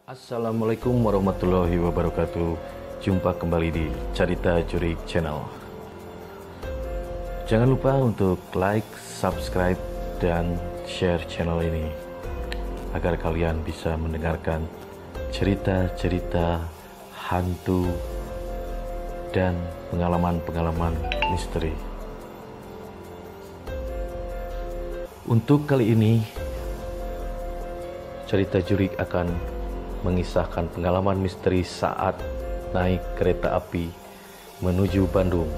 Assalamualaikum warahmatullahi wabarakatuh. Jumpa kembali di Cerita Jurik Channel. Jangan lupa untuk like, subscribe, dan share channel ini agar kalian bisa mendengarkan cerita-cerita hantu dan pengalaman-pengalaman misteri. Untuk kali ini, Cerita Jurik akan mengisahkan pengalaman misteri saat naik kereta api menuju Bandung.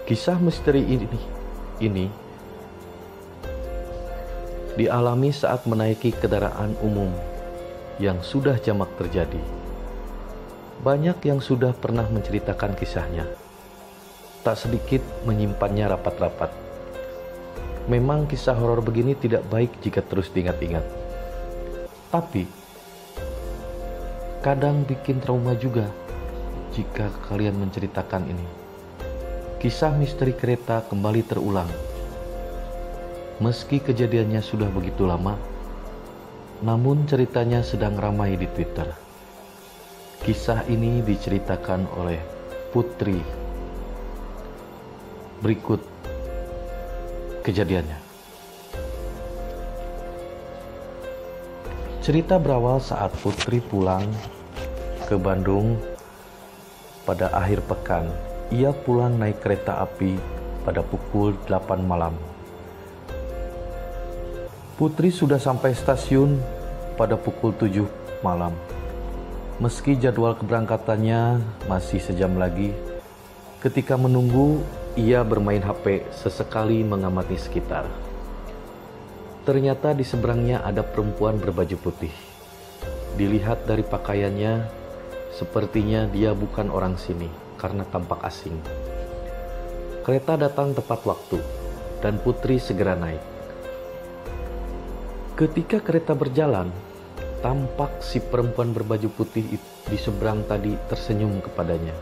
Kisah misteri ini dialami saat menaiki kendaraan umum yang sudah jamak terjadi. Banyak yang sudah pernah menceritakan kisahnya. Tak sedikit menyimpannya rapat-rapat. Memang kisah horor begini tidak baik jika terus diingat-ingat. Tapi kadang bikin trauma juga jika kalian menceritakan ini. Kisah misteri kereta kembali terulang. Meski kejadiannya sudah begitu lama, namun ceritanya sedang ramai di Twitter. Kisah ini diceritakan oleh Putri. Berikut kejadiannya. Cerita berawal saat Putri pulang ke Bandung pada akhir pekan. Ia pulang naik kereta api pada pukul 8 malam. Putri sudah sampai stasiun pada pukul 7 malam. Meski jadwal keberangkatannya masih sejam lagi, ketika menunggu, ia bermain HP sesekali mengamati sekitar. Ternyata di seberangnya ada perempuan berbaju putih. Dilihat dari pakaiannya, sepertinya dia bukan orang sini karena tampak asing. Kereta datang tepat waktu dan Putri segera naik. Ketika kereta berjalan, tampak si perempuan berbaju putih di seberang tadi tersenyum kepadanya.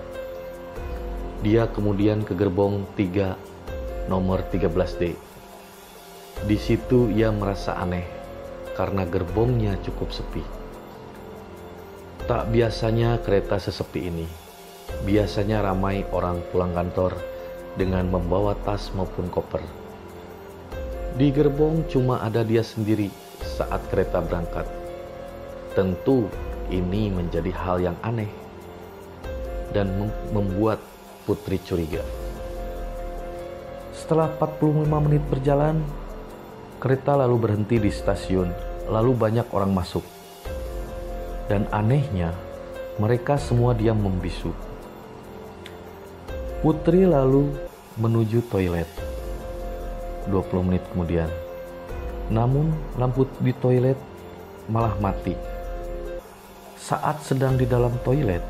Dia kemudian ke gerbong 3 nomor 13D. Di situ ia merasa aneh karena gerbongnya cukup sepi. Tak biasanya kereta sesepi ini. Biasanya ramai orang pulang kantor dengan membawa tas maupun koper. Di gerbong cuma ada dia sendiri saat kereta berangkat. Tentu ini menjadi hal yang aneh dan membuat Putri curiga. Setelah 45 menit berjalan, kereta lalu berhenti di stasiun, lalu banyak orang masuk. Dan anehnya, mereka semua diam membisu. Putri lalu menuju toilet 20 menit kemudian. Namun lampu di toilet malah mati. Saat sedang di dalam toilet,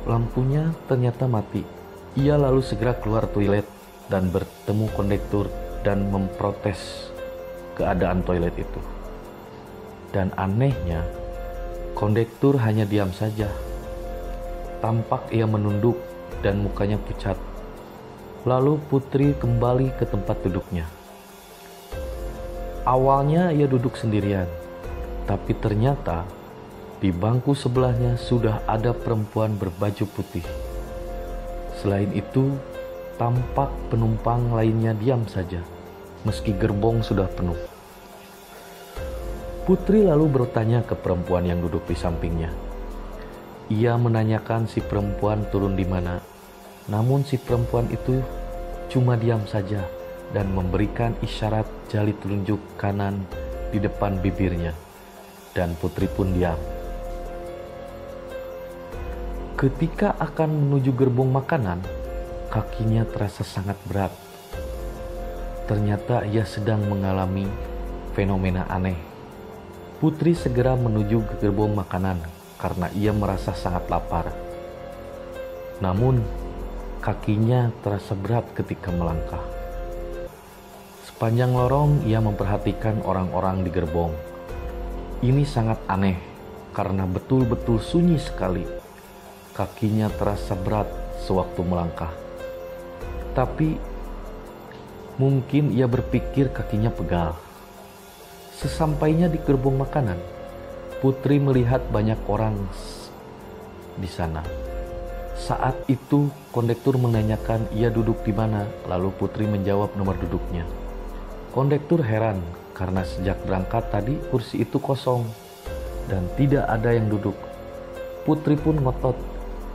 lampunya ternyata mati. Ia lalu segera keluar toilet dan bertemu kondektur dan memprotes keadaan toilet itu. Dan anehnya, kondektur hanya diam saja. Tampak ia menunduk dan mukanya pucat. Lalu Putri kembali ke tempat duduknya. Awalnya ia duduk sendirian, tapi ternyata di bangku sebelahnya sudah ada perempuan berbaju putih. Selain itu, tampak penumpang lainnya diam saja, meski gerbong sudah penuh. Putri lalu bertanya ke perempuan yang duduk di sampingnya. Ia menanyakan si perempuan turun di mana, namun si perempuan itu cuma diam saja dan memberikan isyarat jari telunjuk kanan di depan bibirnya, dan Putri pun diam. Ketika akan menuju gerbong makanan, kakinya terasa sangat berat. Ternyata ia sedang mengalami fenomena aneh. Putri segera menuju ke gerbong makanan karena ia merasa sangat lapar. Namun, kakinya terasa berat ketika melangkah. Sepanjang lorong ia memperhatikan orang-orang di gerbong. Ini sangat aneh karena betul-betul sunyi sekali. Kakinya terasa berat sewaktu melangkah. Tapi mungkin ia berpikir kakinya pegal. Sesampainya di gerbong makanan, Putri melihat banyak orang di sana. Saat itu kondektur menanyakan ia duduk di mana, lalu Putri menjawab nomor duduknya. Kondektur heran karena sejak berangkat tadi kursi itu kosong dan tidak ada yang duduk. Putri pun ngotot,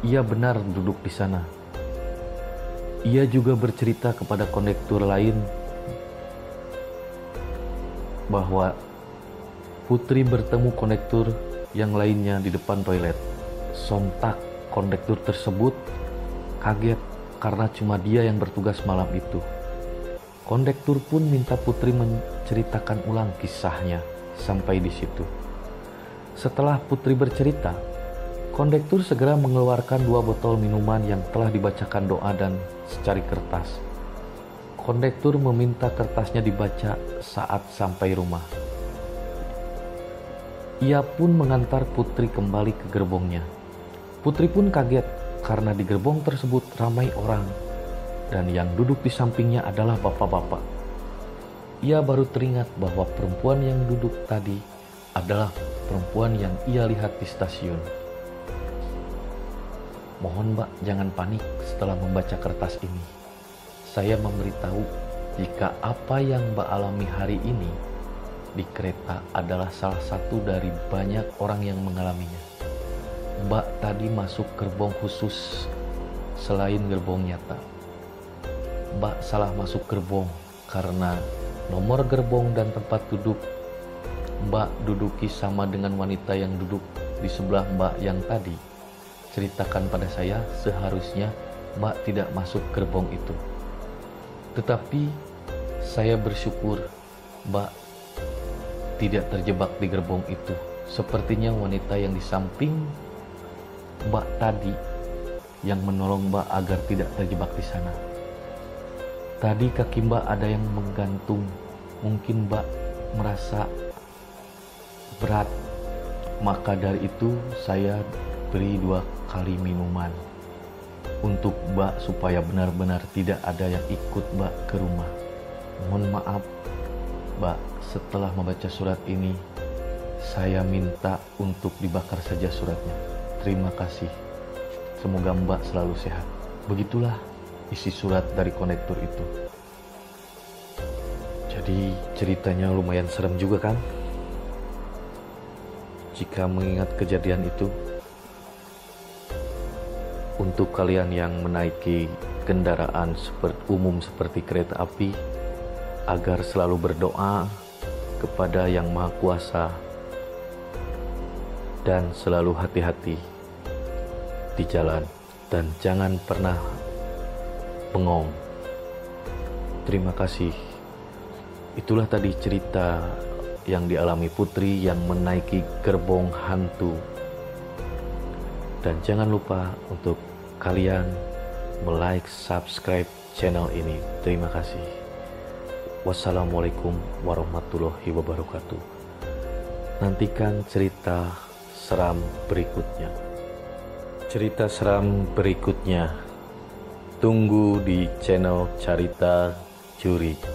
ia benar duduk di sana. Ia juga bercerita kepada kondektur lain bahwa Putri bertemu kondektur yang lainnya di depan toilet. Sontak kondektur tersebut kaget karena cuma dia yang bertugas malam itu. Kondektur pun minta Putri menceritakan ulang kisahnya sampai di situ. Setelah Putri bercerita, kondektur segera mengeluarkan 2 botol minuman yang telah dibacakan doa dan secari kertas. Kondektur meminta kertasnya dibaca saat sampai rumah. Ia pun mengantar Putri kembali ke gerbongnya. Putri pun kaget karena di gerbong tersebut ramai orang dan yang duduk di sampingnya adalah bapak-bapak. Ia baru teringat bahwa perempuan yang duduk tadi adalah perempuan yang ia lihat di stasiun. Mohon Mbak jangan panik setelah membaca kertas ini. Saya memberitahu jika apa yang Mbak alami hari ini di kereta adalah salah satu dari banyak orang yang mengalaminya. Mbak tadi masuk gerbong khusus selain gerbong nyata. Mbak salah masuk gerbong karena nomor gerbong dan tempat duduk Mbak duduki sama dengan wanita yang duduk di sebelah Mbak yang tadi ceritakan pada saya. Seharusnya Mbak tidak masuk gerbong itu. Tetapi saya bersyukur Mbak tidak terjebak di gerbong itu. Sepertinya wanita yang di samping Mbak tadi yang menolong Mbak agar tidak terjebak di sana. Tadi kaki Mbak ada yang menggantung. Mungkin Mbak merasa berat. Maka dari itu saya beri 2 kali minuman untuk Mbak supaya benar-benar tidak ada yang ikut Mbak ke rumah. Mohon maaf Mbak, setelah membaca surat ini, saya minta untuk dibakar saja suratnya. Terima kasih. Semoga Mbak selalu sehat. Begitulah isi surat dari kondektur itu. Jadi ceritanya lumayan serem juga kan? Jika mengingat kejadian itu, untuk kalian yang menaiki kendaraan umum seperti kereta api, agar selalu berdoa kepada Yang Maha Kuasa dan selalu hati-hati di jalan dan jangan pernah bengong. Terima kasih. Itulah tadi cerita yang dialami Putri yang menaiki gerbong hantu. Dan jangan lupa untuk kalian like, subscribe channel ini. Terima kasih. Wassalamualaikum warahmatullahi wabarakatuh. Nantikan cerita seram berikutnya. Cerita seram berikutnya tunggu di channel Carita Curi.